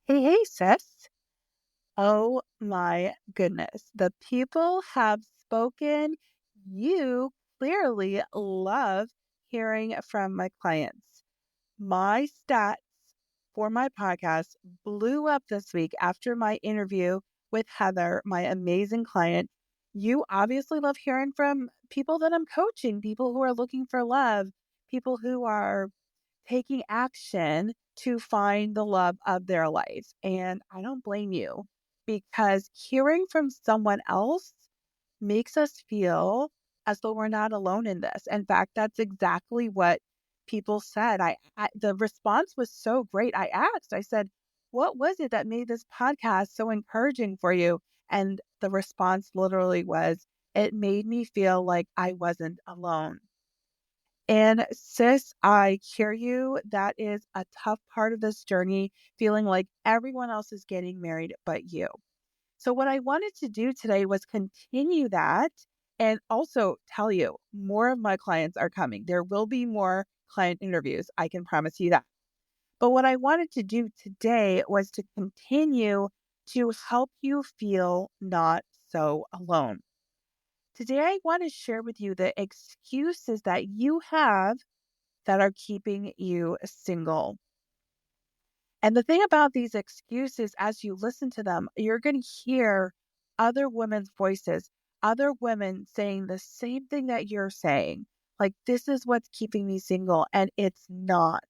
Hey, hey, sis. Oh my goodness. The people have spoken. You clearly love hearing from my clients. My stats for my podcast blew up this week after my interview with Heather, my amazing client. You obviously love hearing from people that I'm coaching, people who are looking for love, people who are taking action to find the love of their life. And I don't blame you because hearing from someone else makes us feel as though we're not alone in this. In fact, that's exactly what people said. The response was so great. I said, "What was it that made this podcast so encouraging for you?" And the response literally was, "It made me feel like I wasn't alone." And sis, I hear you. That is a tough part of this journey, feeling like everyone else is getting married but you. So, what I wanted to do today was continue that and also tell you more of my clients are coming. There will be more client interviews. I can promise you that. But what I wanted to do today was to continue to help you feel not so alone. Today, I want to share with you the excuses that you have that are keeping you single. And the thing about these excuses, as you listen to them, you're going to hear other women's voices, other women saying the same thing that you're saying. Like, this is what's keeping me single, and it's not.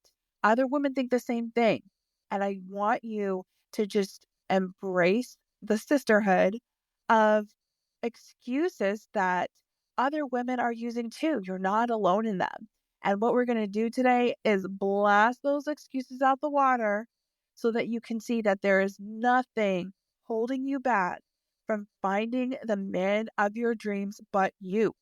Other women think the same thing. And I want you to just embrace the sisterhood of excuses that other women are using too. You're not alone in them. And what we're going to do today is blast those excuses out the water so that you can see that there is nothing holding you back from finding the man of your dreams but you.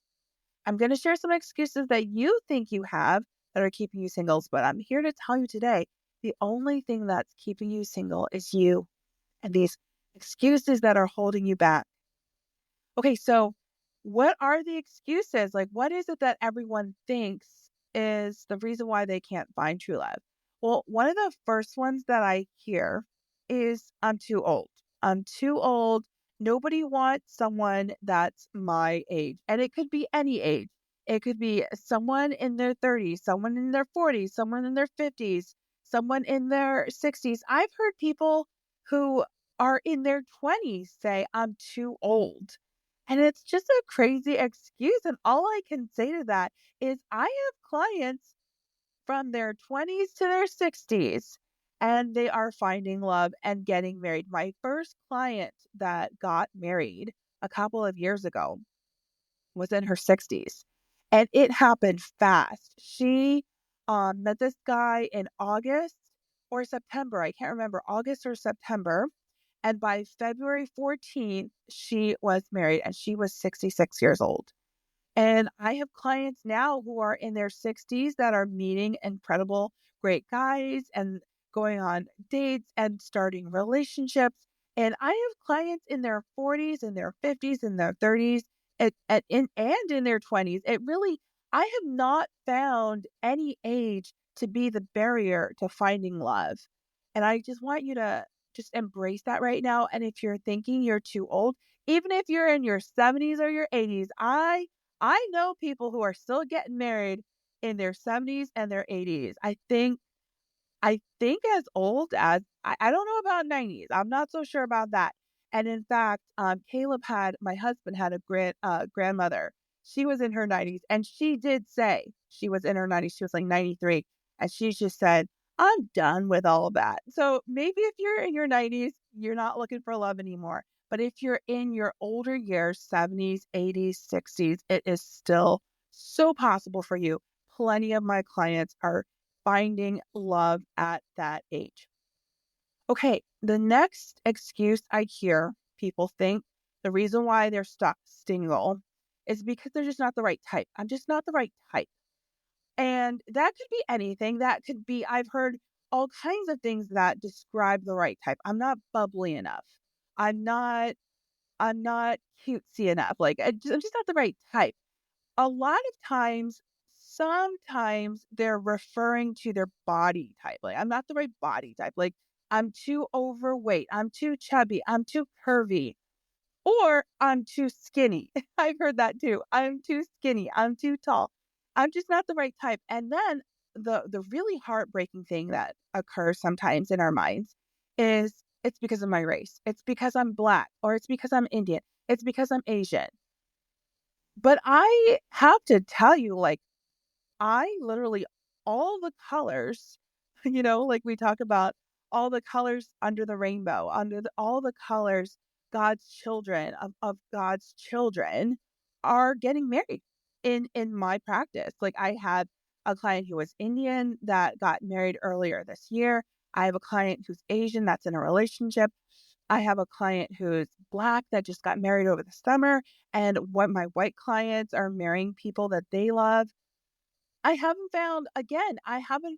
I'm going to share some excuses that you think you have that are keeping you singles, but I'm here to tell you today the only thing that's keeping you single is you and these excuses that are holding you back. Okay, so what are the excuses? Like, what is it that everyone thinks is the reason why they can't find true love? Well, one of the first ones that I hear is I'm too old. I'm too old. Nobody wants someone that's my age. And it could be any age. It could be someone in their 30s, someone in their 40s, someone in their 50s, someone in their 60s. I've heard people who are in their 20s say, I'm too old. And it's just a crazy excuse, and all I can say to that is I have clients from their 20s to their 60s, and they are finding love and getting married. My first client that got married a couple of years ago was in her 60s, and it happened fast. She, met this guy in August or September, I can't remember, August or September, and by February 14th, she was married and she was 66 years old. And I have clients now who are in their 60s that are meeting incredible, great guys and going on dates and starting relationships. And I have clients in their 40s, in their 50s, in their 30s, and in their 20s. It really, I have not found any age to be the barrier to finding love. And I just want you to just embrace that right now. And if you're thinking you're too old, even if you're in your 70s or your 80s, I know people who are still getting married in their 70s and their 80s. I think as old as I don't know about 90s. I'm not so sure about that. And in fact, Caleb had my husband had a grandmother. She was in her 90s, and she did say she was in her 90s. She was like 93, and she just said, "I'm done with all of that." So maybe if you're in your 90s, you're not looking for love anymore. But if you're in your older years, 70s, 80s, 60s, it is still so possible for you. Plenty of my clients are finding love at that age. Okay, the next excuse I hear people think the reason why they're stuck single is because they're just not the right type. I'm just not the right type. And that could be anything. That could be, I've heard all kinds of things that describe the right type. I'm not bubbly enough. I'm not, I'm not cutesy enough. Like, I'm just not the right type. A lot of times, sometimes they're referring to their body type. Like, I'm not the right body type. Like, I'm too overweight, I'm too chubby, I'm too curvy, or I'm too skinny. I've heard that too. I'm too skinny, I'm too tall. I'm just not the right type. And then the really heartbreaking thing that occurs sometimes in our minds is it's because of my race. It's because I'm black, or it's because I'm Indian. It's because I'm Asian. But I have to tell you, like, I literally all the colors, like we talk about all the colors under the rainbow, all the colors, God's children of God's children are getting married in my practice. Like, I had a client who was Indian that got married earlier this year. I have a client who's Asian that's in a relationship. I have a client who's black that just got married over the summer. And what my white clients are marrying people that they love. I haven't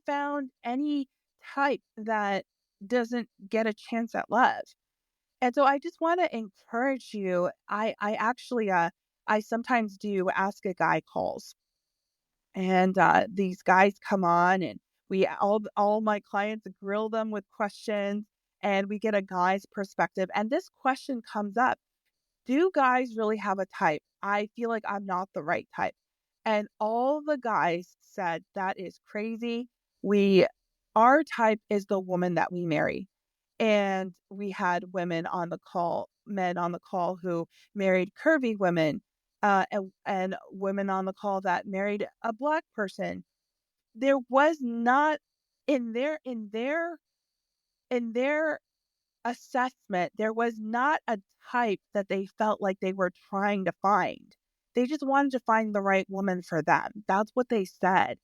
found any type that doesn't get a chance at love. And so I just want to encourage you. I actually I sometimes do ask a guy calls, and these guys come on, and we all my clients grill them with questions, and we get a guy's perspective, and this question comes up: do guys really have a type? I feel like I'm not the right type. And all the guys said, that is crazy. We, our type is the woman that we marry. And we had men on the call who married curvy women, and women on the call that married a black person. There was not in their assessment, there was not a type that they felt like they were trying to find. They just wanted to find the right woman for them. That's what they said.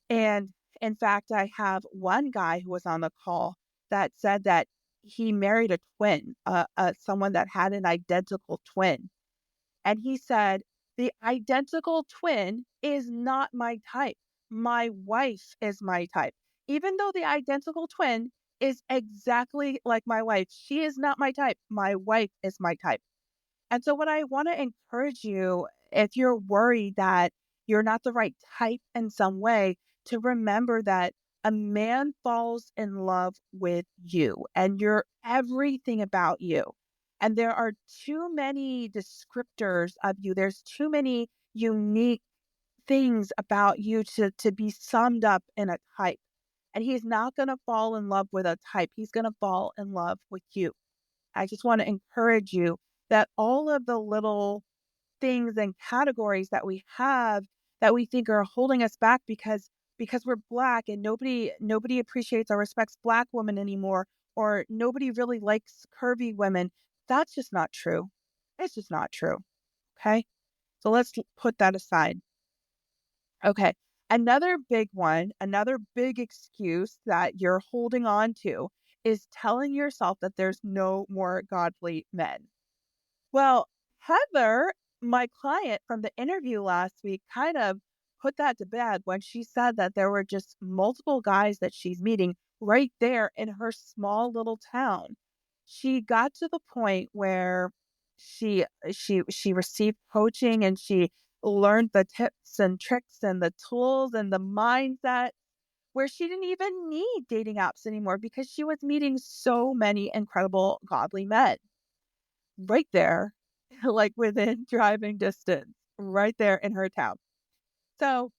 And in fact, I have one guy who was on the call that said that he married a twin, someone that had an identical twin. And he said, the identical twin is not my type. My wife is my type. Even though the identical twin is exactly like my wife, she is not my type. My wife is my type. And so, what I want to encourage you, if you're worried that you're not the right type in some way, to remember that a man falls in love with you and you're everything about you. And there are too many descriptors of you, there's too many unique things about you to be summed up in a type. And he's not going to fall in love with a type, he's going to fall in love with you. I just want to encourage you that all of the little things and categories that we have that we think are holding us back because we're black, and nobody appreciates or respects black women anymore, or nobody really likes curvy women. That's just not true. It's just not true. Okay? So let's put that aside. Okay. Another big excuse that you're holding on to is telling yourself that there's no more godly men. Well, Heather, my client from the interview last week, kind of put that to bed when she said that there were just multiple guys that she's meeting right there in her small little town. She got to the point where she received coaching, and she learned the tips and tricks and the tools and the mindset where she didn't even need dating apps anymore because she was meeting so many incredible godly men right there, like within driving distance, right there in her town. So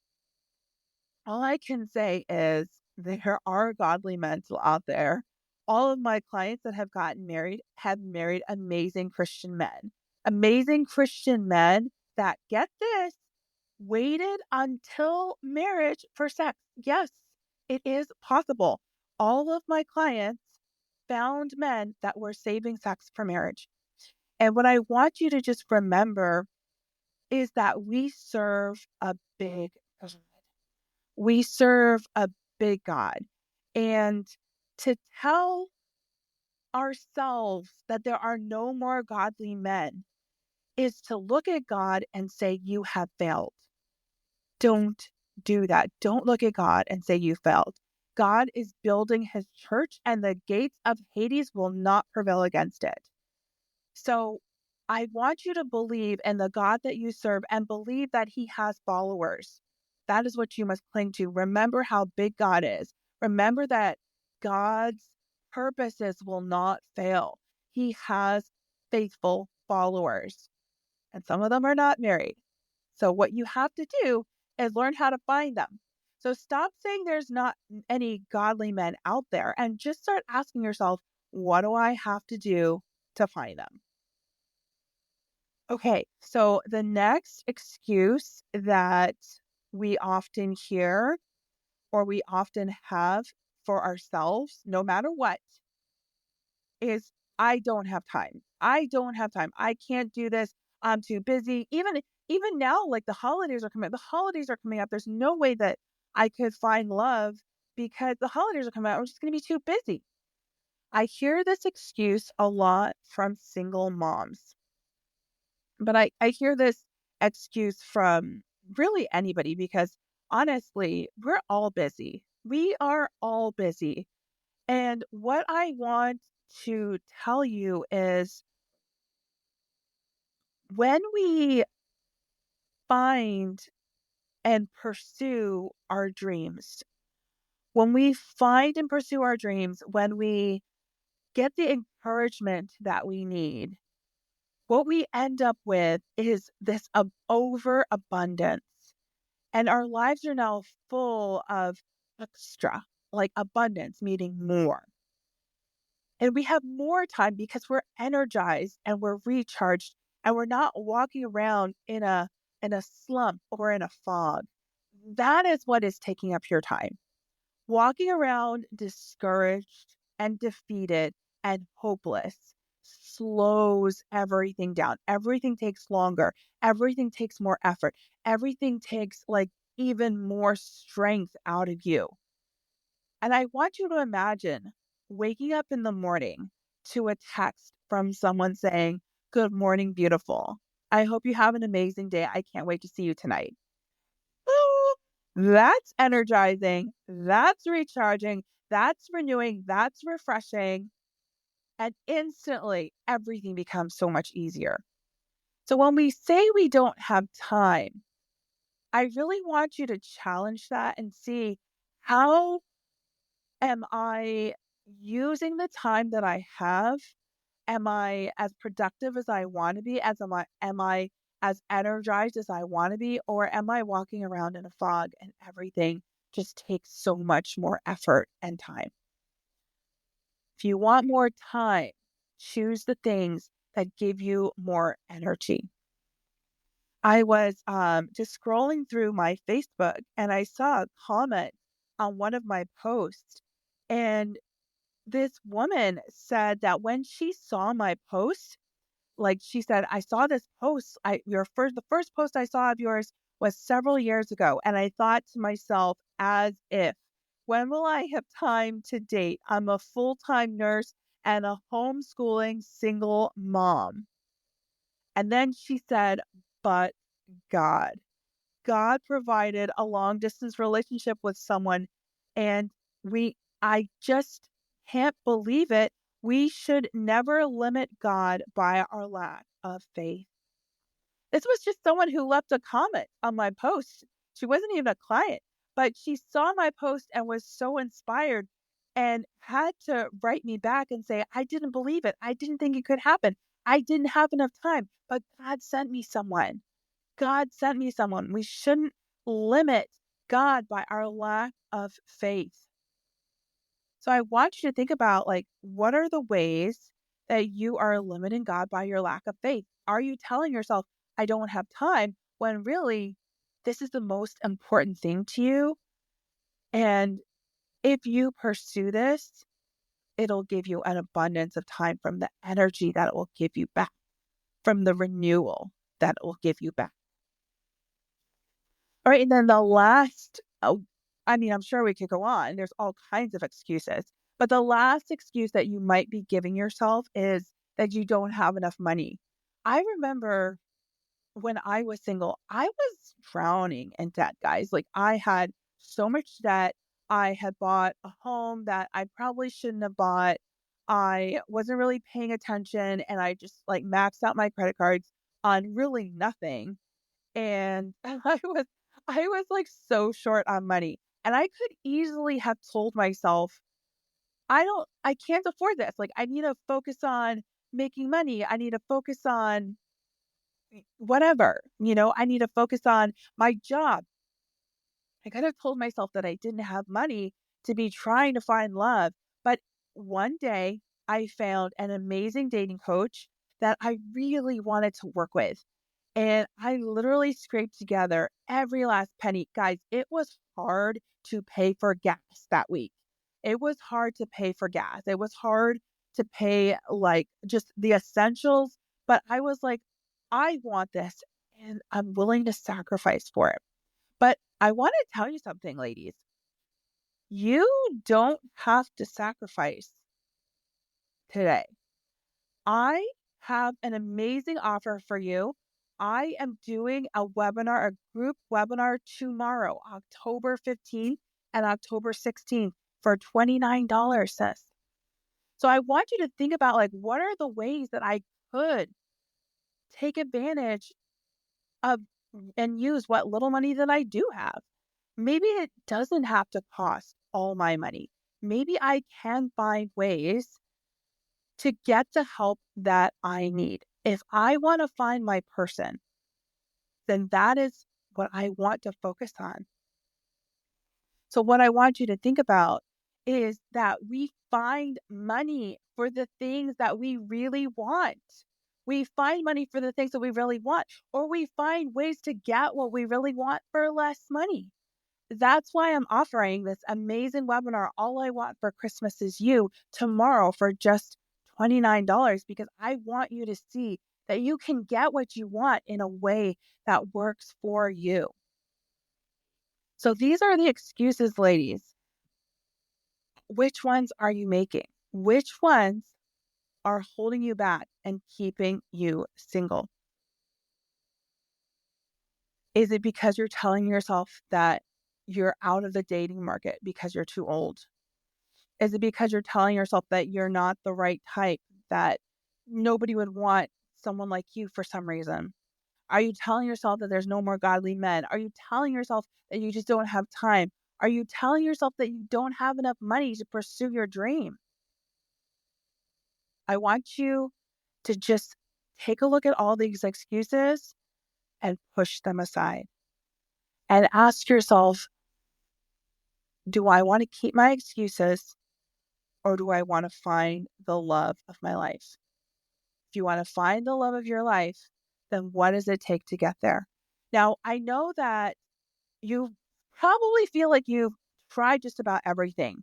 all I can say is there are godly men still out there. All of my clients that have gotten married have married amazing Christian men that, get this, waited until marriage for sex. Yes, it is possible. All of my clients found men that were saving sex for marriage. And what I want you to just remember is that we serve a big God. We serve a big God. And to tell ourselves that there are no more godly men is to look at God and say, you have failed. Don't do that. Don't look at God and say you failed. God is building his church, and the gates of Hades will not prevail against it. So I want you to believe in the God that you serve and believe that he has followers. That is what you must cling to. Remember how big God is. Remember that God's purposes will not fail. He has faithful followers, and some of them are not married. So what you have to do is learn how to find them. So stop saying there's not any godly men out there and just start asking yourself, what do I have to do to find them? Okay, so the next excuse that we often hear or we often have for ourselves, no matter what, is I don't have time. I don't have time. I can't do this. I'm too busy. Even now, like the holidays are coming up. The holidays are coming up. There's no way that I could find love because the holidays are coming up. I'm just gonna be too busy. I hear this excuse a lot from single moms, but I hear this excuse from really anybody because honestly, we're all busy. We are all busy. And what I want to tell you is when we find and pursue our dreams, when we find and pursue our dreams, when we get the encouragement that we need, what we end up with is this overabundance. And our lives are now full of extra, like abundance, meaning more. And we have more time because we're energized and we're recharged and we're not walking around in a slump or in a fog. That is what is taking up your time. Walking around discouraged and defeated and hopeless slows everything down. Everything takes longer. Everything takes more effort. Everything takes like even more strength out of you. And I want you to imagine waking up in the morning to a text from someone saying, "Good morning, beautiful. I hope you have an amazing day. I can't wait to see you tonight." Ooh, that's energizing. That's recharging. That's renewing. That's refreshing. And instantly, everything becomes so much easier. So when we say we don't have time, I really want you to challenge that and see how am I using the time that I have? Am I as productive as I want to be? Am I as energized as I want to be? Or am I walking around in a fog and everything just takes so much more effort and time? If you want more time, choose the things that give you more energy. I was just scrolling through my Facebook and I saw a comment on one of my posts. And this woman said that when she saw my post, like she said, "I saw this post. The first post I saw of yours was several years ago, and I thought to myself, as if, when will I have time to date? I'm a full-time nurse and a homeschooling single mom." And then she said, "But God." God provided a long distance relationship with someone and I just can't believe it. We should never limit God by our lack of faith. This was just someone who left a comment on my post. She wasn't even a client, but she saw my post and was so inspired and had to write me back and say, "I didn't believe it. I didn't think it could happen. I didn't have enough time, but God sent me someone." God sent me someone. We shouldn't limit God by our lack of faith. So I want you to think about like, what are the ways that you are limiting God by your lack of faith? Are you telling yourself, "I don't have time," when really this is the most important thing to you? And if you pursue this, it'll give you an abundance of time from the energy that it will give you back, from the renewal that it will give you back. All right, and then the last I mean, I'm sure we could go on. There's all kinds of excuses. But the last excuse that you might be giving yourself is that you don't have enough money. I remember when I was single, I was drowning in debt, guys. Like I had so much debt. I had bought a home that I probably shouldn't have bought. I wasn't really paying attention and I just like maxed out my credit cards on really nothing and I was, like, so short on money, and I could easily have told myself, I can't afford this. Like, I need to focus on making money. I need to focus on whatever, I need to focus on my job. I could have told myself that I didn't have money to be trying to find love. But one day I found an amazing dating coach that I really wanted to work with. And I literally scraped together every last penny. Guys, it was hard to pay for gas that week. It was hard to pay for gas. It was hard to pay like just the essentials. But I was like, I want this and I'm willing to sacrifice for it. But I want to tell you something, ladies. You don't have to sacrifice today. I have an amazing offer for you. I am doing a group webinar tomorrow, October 15th and October 16th for $29, sis. So I want you to think about like, what are the ways that I could take advantage of and use what little money that I do have? Maybe it doesn't have to cost all my money. Maybe I can find ways to get the help that I need. If I want to find my person, then that is what I want to focus on. So, what I want you to think about is that we find money for the things that we really want. We find money for the things that we really want, or we find ways to get what we really want for less money. That's why I'm offering this amazing webinar, All I Want for Christmas Is You, tomorrow for just $29, because I want you to see that you can get what you want in a way that works for you. So these are the excuses, ladies. Which ones are you making? Which ones are holding you back and keeping you single? Is it because you're telling yourself that you're out of the dating market because you're too old? Is it because you're telling yourself that you're not the right type, that nobody would want someone like you for some reason? Are you telling yourself that there's no more godly men? Are you telling yourself that you just don't have time? Are you telling yourself that you don't have enough money to pursue your dream? I want you to just take a look at all these excuses and push them aside and ask yourself, do I want to keep my excuses or do I want to find the love of my life? If you want to find the love of your life, then what does it take to get there? Now, I know that you probably feel like you've tried just about everything.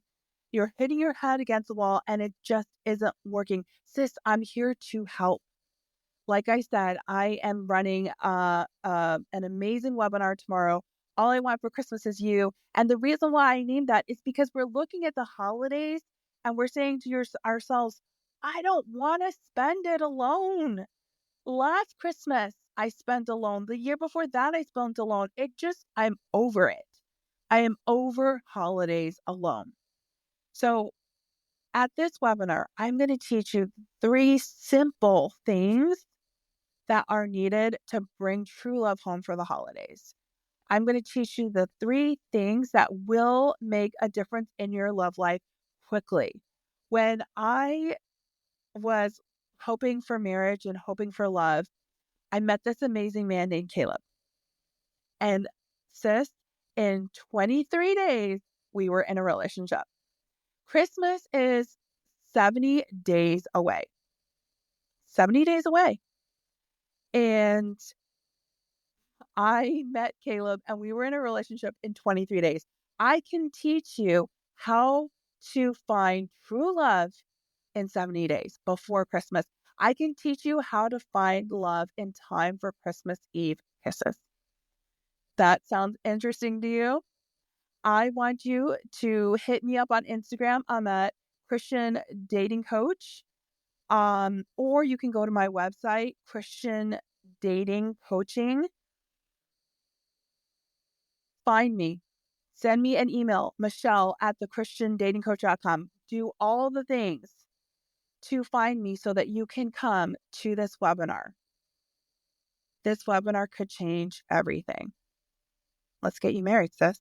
You're hitting your head against the wall and it just isn't working. Sis, I'm here to help. Like I said, I am running an amazing webinar tomorrow. All I Want for Christmas Is You. And the reason why I named that is because we're looking at the holidays and we're saying to ourselves, I don't want to spend it alone. Last Christmas, I spent alone. The year before that, I spent alone. I'm over it. I am over holidays alone. So at this webinar, I'm going to teach you 3 simple things that are needed to bring true love home for the holidays. I'm going to teach you the 3 things that will make a difference in your love life quickly. When I was hoping for marriage and hoping for love, I met this amazing man named Caleb. And sis, in 23 days, we were in a relationship. Christmas is 70 days away. 70 days away. And I met Caleb and we were in a relationship in 23 days. I can teach you how to find true love in 70 days before Christmas. I can teach you how to find love in time for Christmas Eve kisses. That sounds interesting to you? I want you to hit me up on Instagram. I'm at Christian Dating Coach. Or you can go to my website, Christian Dating Coaching. Find me. Send me an email, Michelle at thechristiandatingcoach.com. Do all the things to find me so that you can come to this webinar. This webinar could change everything. Let's get you married, sis.